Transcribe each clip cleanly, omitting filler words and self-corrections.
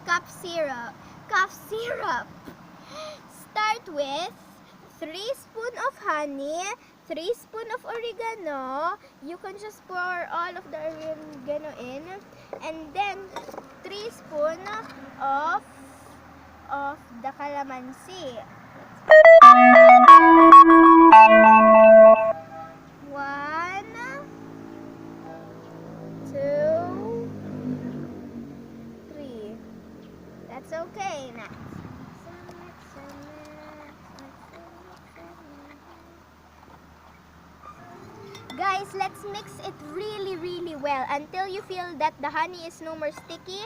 cough syrup. Cough syrup. Start with 3 spoons of honey, 3 spoons of oregano. You can just pour all of the oregano in, and then 3 spoons of the calamansi. 1, 2, 3. That's okay. Next. Guys, let's mix it really well until you feel that the honey is no more sticky.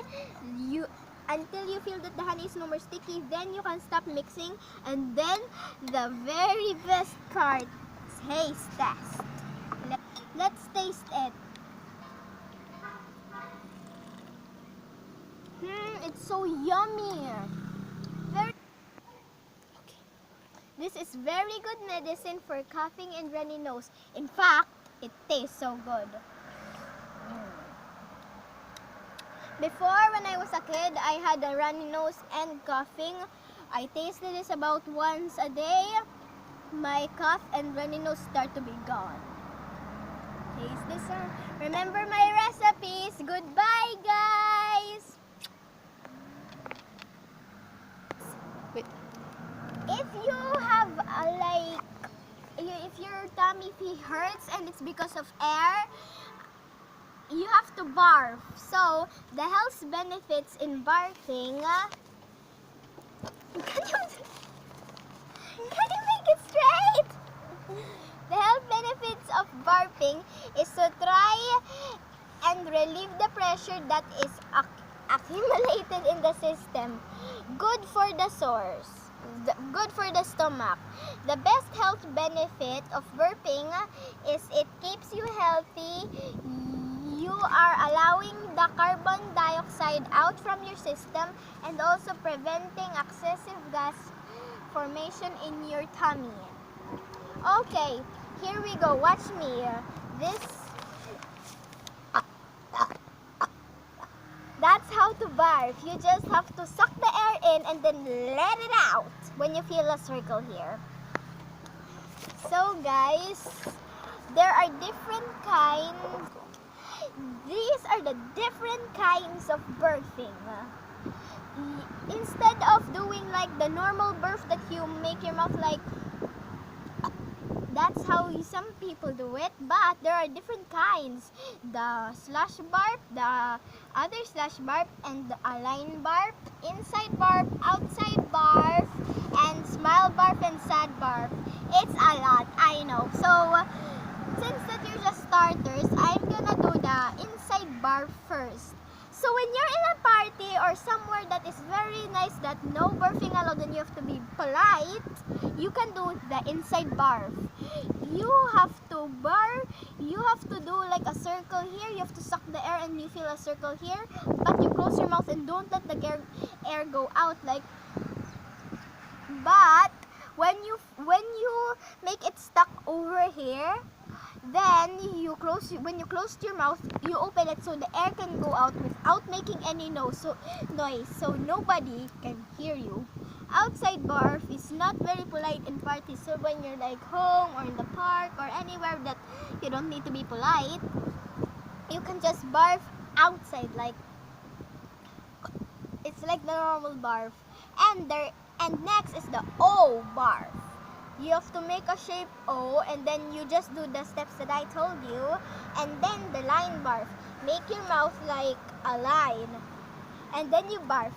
Until you feel that the honey is no more sticky, then you can stop mixing. And then the very best part, taste test. Let's taste it. It's so yummy. This is very good medicine for coughing and runny nose. In fact, it tastes so good. Before, when I was a kid, I had a runny nose and coughing. I tasted this about once a day. My cough and runny nose start to be gone. Taste this. Remember my recipes. Goodbye, guys. Wait. If you have if your tummy hurts and it's because of air, you have to barf. So the health benefits in barfing. Can you make it straight? The health benefits of barfing is to try and relieve the pressure that is accumulated in the system. Good for the sores. Good for the stomach. The best health benefit of burping is it keeps you healthy. You are allowing the carbon dioxide out from your system and also preventing excessive gas formation in your tummy. Okay, here we go. Watch me. That's how to barf. You just have to suck the air in and then let it out when you feel a circle here. So guys, there are different kinds. These are the different kinds of birthing. Instead of doing like the normal birth that you make your mouth like, that's how some people do it, but there are different kinds. The slash barf, the other slash barf, and the align barf, inside barf, outside barf, and smile barf and sad barf. It's a lot, I know. So, since that you're just starters, I'm gonna do the inside barf first. So when you're in a party or somewhere that is very nice, that no barfing allowed and you have to be polite, you can do the inside barf. You have to do like a circle here. You have to suck the air and you feel a circle here, but you close your mouth and don't let the air go out like. But when you make it stuck over here, then when you close your mouth, you open it so the air can go out without making any noise, so nobody can hear you. Outside barf is not very polite in parties, so when you're like home or in the park or anywhere that you don't need to be polite, you can just barf outside, like it's like the normal barf. And next is the O barf. You have to make a shape O, and then you just do the steps that I told you. And then the line barf. Make your mouth like a line. And then you barf.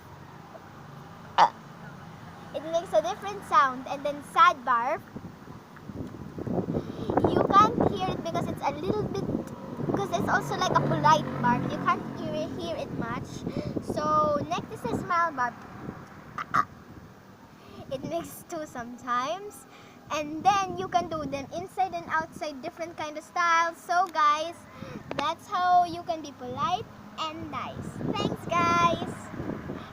It makes a different sound. And then sad barf. You can't hear it because it's a little bit, because it's also like a polite barf. You can't hear it much. So next is the smile barf. It makes two sometimes. And then you can do them inside and outside, different kind of styles. So guys, that's how you can be polite and nice. Thanks guys.